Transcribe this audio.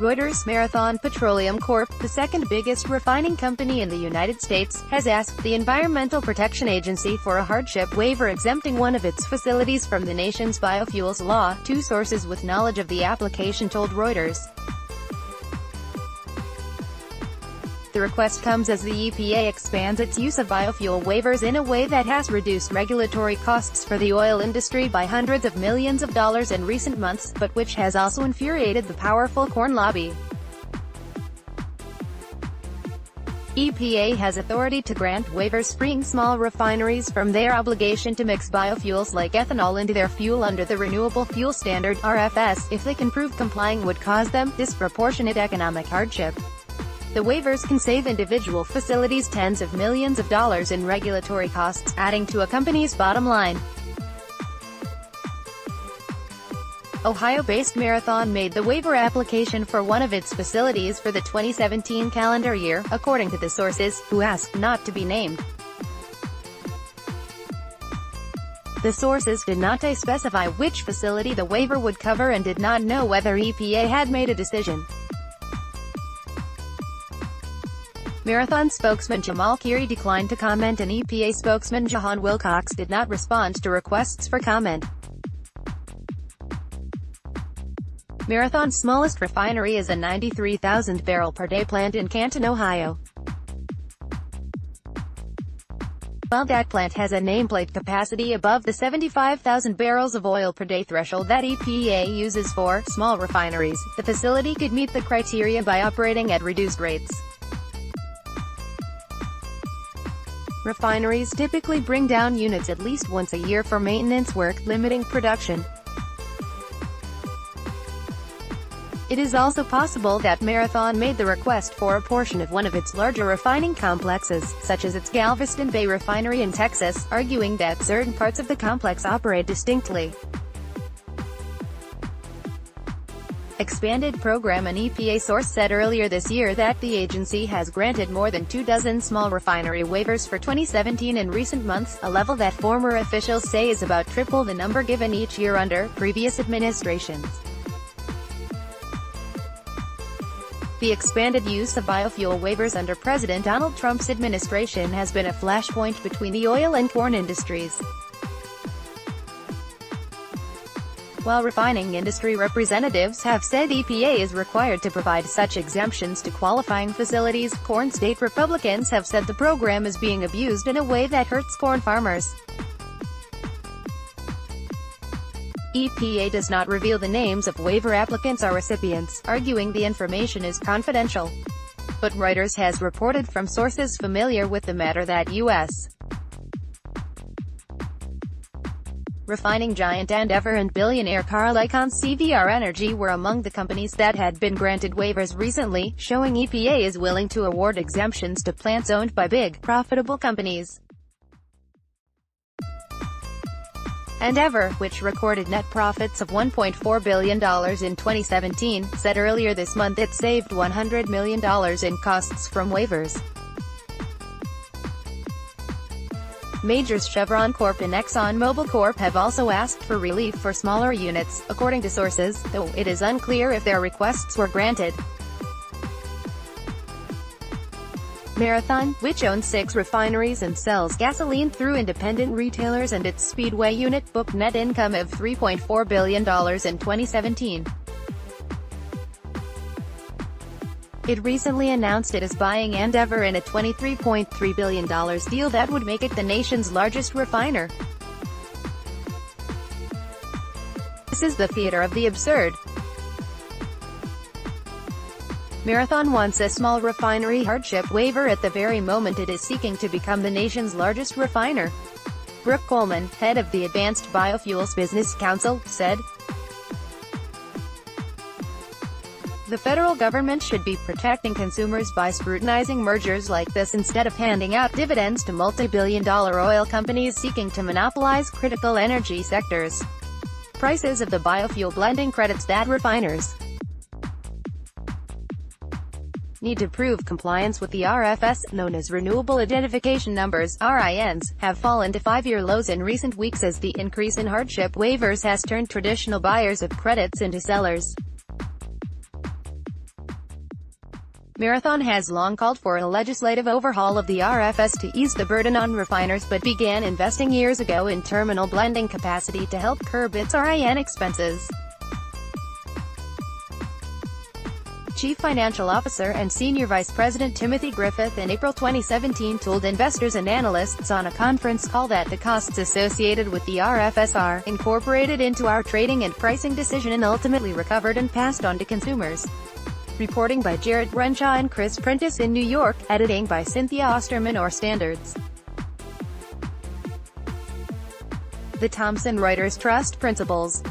Reuters. Marathon Petroleum Corp, the second biggest refining company in the United States, has asked the Environmental Protection Agency for a hardship waiver exempting one of its facilities from the nation's biofuels law, two sources with knowledge of the application told Reuters. The request comes as the EPA expands its use of biofuel waivers in a way that has reduced regulatory costs for the oil industry by hundreds of millions of dollars in recent months, but which has also infuriated the powerful corn lobby. EPA has authority to grant waivers freeing small refineries from their obligation to mix biofuels like ethanol into their fuel under the Renewable Fuel Standard (RFS) if they can prove complying would cause them disproportionate economic hardship. The waivers can save individual facilities tens of millions of dollars in regulatory costs, adding to a company's bottom line. Ohio-based Marathon made the waiver application for one of its facilities for the 2017 calendar year, according to the sources, who asked not to be named. The sources did not specify which facility the waiver would cover and did not know whether EPA had made a decision. Marathon spokesman Jamal Kiri declined to comment, and EPA spokesman Jahan Wilcox did not respond to requests for comment. Marathon's smallest refinery is a 93,000-barrel-per-day plant in Canton, Ohio. While that plant has a nameplate capacity above the 75,000 barrels of oil per day threshold that EPA uses for small refineries, the facility could meet the criteria by operating at reduced rates. Refineries typically bring down units at least once a year for maintenance work, limiting production. It is also possible that Marathon made the request for a portion of one of its larger refining complexes, such as its Galveston Bay refinery in Texas, arguing that certain parts of the complex operate distinctly. Expanded program. An EPA source said earlier this year that the agency has granted more than 24 small refinery waivers for 2017 in recent months, a level that former officials say is about triple the number given each year under previous administrations. The expanded use of biofuel waivers under President Donald Trump's administration has been a flashpoint between the oil and corn industries. While refining industry representatives have said EPA is required to provide such exemptions to qualifying facilities, corn state Republicans have said the program is being abused in a way that hurts corn farmers. EPA does not reveal the names of waiver applicants or recipients, arguing the information is confidential. But Reuters has reported from sources familiar with the matter that U.S. refining giant Endeavor and billionaire Carl Icahn's CVR Energy were among the companies that had been granted waivers recently, showing EPA is willing to award exemptions to plants owned by big, profitable companies. Endeavor, which recorded net profits of $1.4 billion in 2017, said earlier this month it saved $100 million in costs from waivers. Majors Chevron Corp and ExxonMobil Corp have also asked for relief for smaller units, according to sources, though it is unclear if their requests were granted. Marathon, which owns 6 refineries and sells gasoline through independent retailers and its Speedway unit, booked net income of $3.4 billion in 2017. It recently announced it is buying Endeavor in a $23.3 billion deal that would make it the nation's largest refiner. This is the theater of the absurd. Marathon wants a small refinery hardship waiver at the very moment it is seeking to become the nation's largest refiner. Brooke Coleman, head of the Advanced Biofuels Business Council, said, "The federal government should be protecting consumers by scrutinizing mergers like this instead of handing out dividends to multi-billion-dollar oil companies seeking to monopolize critical energy sectors. Prices of the biofuel blending credits that refiners need to prove compliance with the RFS, known as Renewable Identification Numbers (RINs), have fallen to 5-year lows in recent weeks as the increase in hardship waivers has turned traditional buyers of credits into sellers. Marathon has long called for a legislative overhaul of the RFS to ease the burden on refiners but began investing years ago in terminal blending capacity to help curb its RIN expenses. Chief Financial Officer and Senior Vice President Timothy Griffith in April 2017 told investors and analysts on a conference call that the costs associated with the RFS are incorporated into our trading and pricing decision and ultimately recovered and passed on to consumers. Reporting by Jared Renshaw and Chris Prentice in New York, editing by Cynthia Osterman or Standards. The Thomson Reuters Trust Principles.